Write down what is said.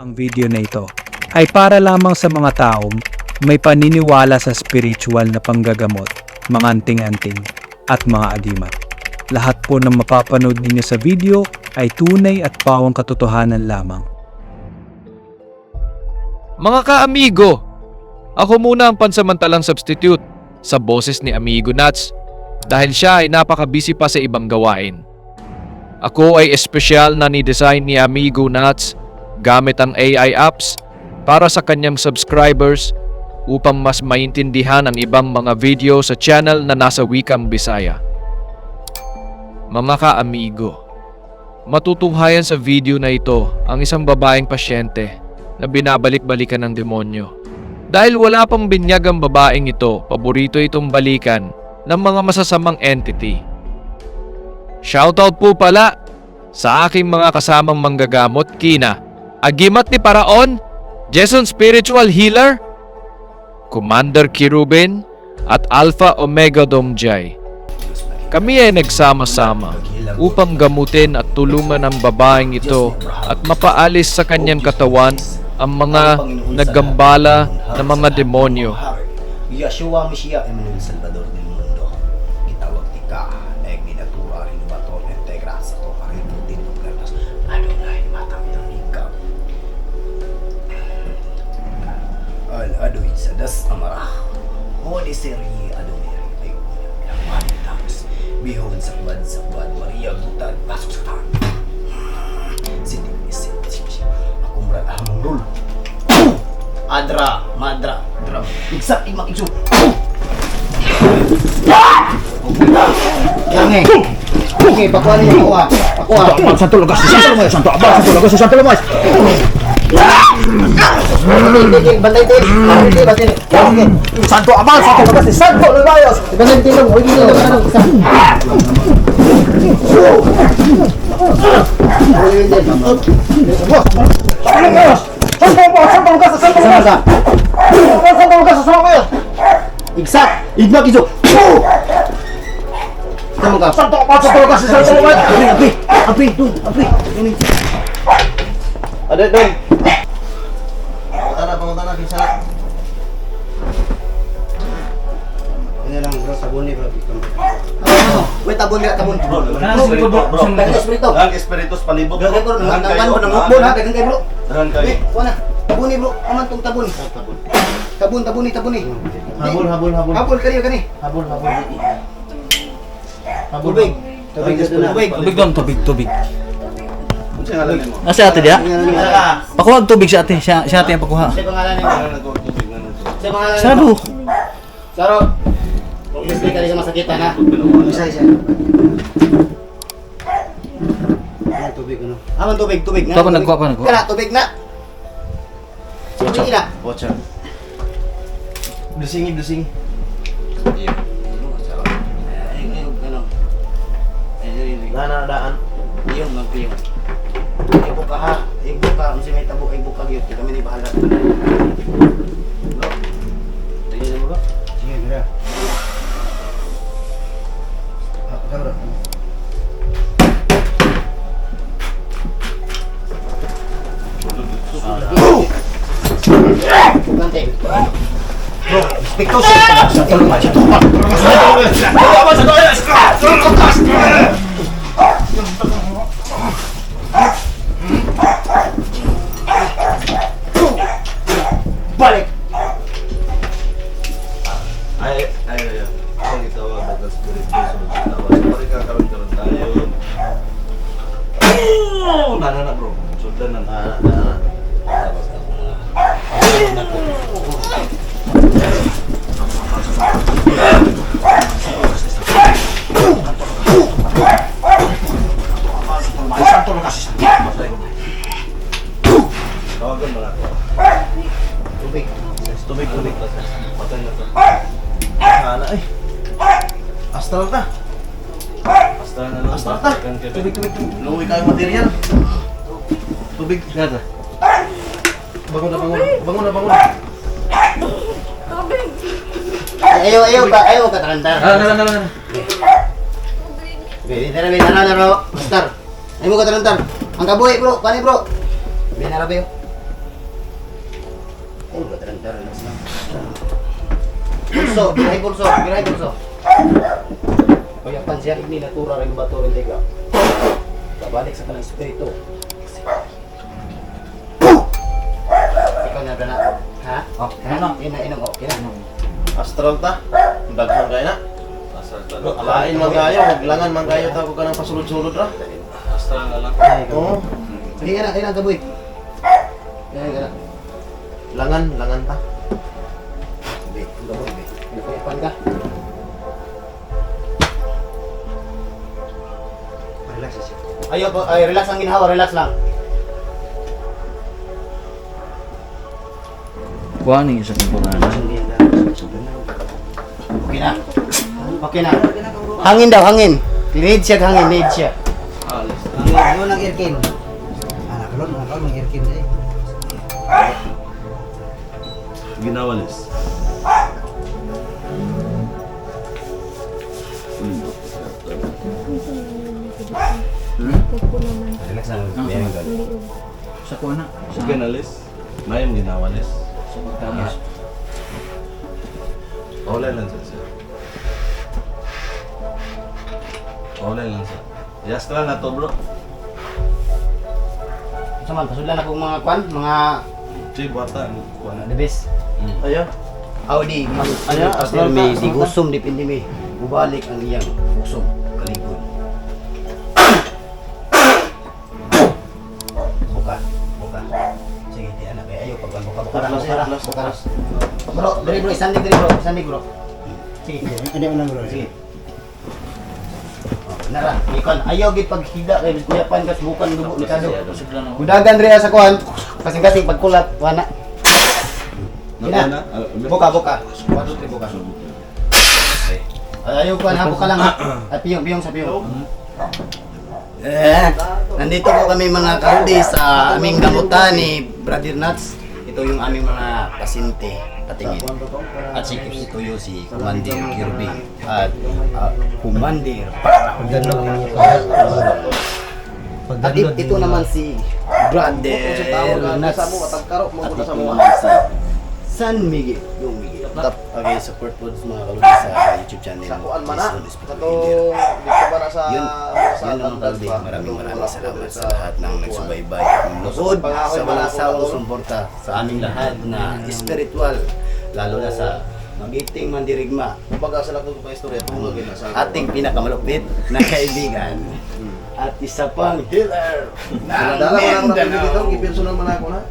Ang video na ito ay para lamang sa mga taong may paniniwala sa spiritual na panggagamot, mga anting-anting at mga adimat. Lahat po ng mapapanood ninyo sa video ay tunay at pawang katotohanan lamang. Mga ka-amigo, ako muna ang pansamantalang substitute sa boses ni Amigo Nuts dahil siya ay napaka-busy pa sa ibang gawain. Ako ay espesyal na ni-design ni Amigo Nuts gamit ang AI apps para sa kanyang subscribers upang mas maintindihan ang ibang mga video sa channel na nasa wikang Bisaya. Mga ka-amigo, matutunghayan sa video na ito ang isang babaeng pasyente na binabalik-balikan ng demonyo. Dahil wala pang binyag ang babaeng ito, paborito itong balikan ng mga masasamang entity. Shoutout po pala sa aking mga kasamang manggagamot kina Agimat ni Paraon, Jason Spiritual Healer, Commander Kirubin at Alpha Omega Domjay. Kami ay nagsama-sama upang gamutin at tulungan ang babaeng ito at mapaalis sa kanyang katawan ang mga naggambala na mga demonyo. Yeshua Mashiach, Emmanuel Salvador del Mundo. Gitawag tika, minatura rin bato, integrasa to, kaributin to, kertas. Adonai, matamdam ikaw. Al-Adoy, sadas amarah. Holy Seri, Adonai, ay pinagmanitas. Bihon sa kwad, Maria Gutan, pasok sa tahan. Sinig, akong brad, ahamang rul. Adra, madra, drum. Igsak, imang igso. Yange. Okay, pakuha niyo, pakuha. Pakuha. Santo lugas, santo lumas, santo abang, santo lugas, santo lumas. Bantay din. Santo abang, santo lugas, santo lumas. Bantay din, huwag din lang ano isa. Igsak! Igmak iso! Tama ka! Santo ka! Api! Ada doon! Pangunta na, kinsa. Ini lang bro, sabon ni bro. Wait, tabon nga, tabon. Bro, Dagang espiritus palibot. Dagang bro, nangukbon ha, dagang kayo bro. Dagang kayo. Wana, tabon ni bro, aman tong tabon. Tabon ni. Habol kaniyo kani. Habol. Tubig. Asa ate dia? Pakuha og tubig sa ate, siya ate ang pakuha. Sa pangalan niyo. Saro. Isli ka rin sa masakitan ha. Isa. Tubig ano? Aman tubig. Kuha pa nagkuha. Kana tubig na. Tubig na. Water. Blusingi. Daan. Iyong magpiyong. Ibuka ha. Kung si may tabo, ibuka yun. Kami ni bahala. Bro. Tingnan mo bro. Sige, mira. Bro. Bante. Bro, speak to balik. Ay. Ang itawag na spiritus ng tawag. Pari ka karon tayo. Nana bro. Sundan na. Tawagan mo na ako. Tubig. Patay na to. Sana ay. Astral ta. Tubig. Luwi kayo material. Tubig. Gata. Bangun na. Ayaw ka tarantar. Na. Bintana bro. Master. Ayaw ka tarantar. Ang kabuhi bro. Kani bro. Binarabe yun. Pulso, birahin pulso, birahin pulso. Kaya pansiya ini natura rin bato rin tiga. Babalik sa kanang espiritu. Ikaw na na. Ha? Oh, ano? Ina, oh, ina. Astral ta. Daghan kay na. Lain man kayo, langan man kayo ta ko kanang pasulod-sulod ra. Astral na lang. Oo. Hindi ka na, gaboy. Kaya ka na. Langan ta. Gaboy, gaboy. Napayapan ka. Relax siya. Ayo po, ay relax lang ginhawa, relax lang. Kuha ni isa kong pangalan. Okay na. Okay na. Hangin daw, hangin. Need siya, hangin, need siya. Ano nang airkin? Anak lo, nang airkin eh. Ginawalis. Relax lang. Meron ka. Sa kuha na. Sa Ginawalis. Mayam ginawalis. sa pagtapos. Online lang sir. Online lang sir. Yastra na to bro. Saman, pasulan ako mga kwan, mga Si bata kuan. debes. Ayo. Audi, Ano, astral astral may ta, digusum dipindi may. Bubalik ang iyang usom kaligod. Buka, buka. Sige, di anak ayo pag buka buka. Bro, dari bro, standing bro. Sige, Ada ulang bro. sige. Nara, ikon ayaw gid paghida kay kuyapan kas bukan dugo ni kado. Gudagan diri sa kuan, kasing-kasing pagkulat wana. Ina. Buka. Wadot ni buka. Ayaw ko na buka lang ha. At piyong sa piyong. Nandito po kami mga kaudi sa aming gamutan ni Brother Nuts. Ito yung aming mga pasyente patingin. At si ito yung si Commander Kirby at Commander At ito naman si Brother Nuts at ito naman si San Miguel. Yung Miguel. Okay, support po sa mga kaludi sa YouTube channel. Sakuan man na. Lizon Hospital Kato Video. dito ba na sa Yun naman kaludi. Maraming salamat sa lahat ng nagsubaybay at nanonood sa walang sawang suporta sa aming lahat na spiritual, lalo na sa magiting mandirigma, Kumbaga sa lakto pa istorya tungod na sa ating pinakamalupit na kaibigan at isa pang healer ng Dala mo lang Mindanao. dito, ipensunan man ako na.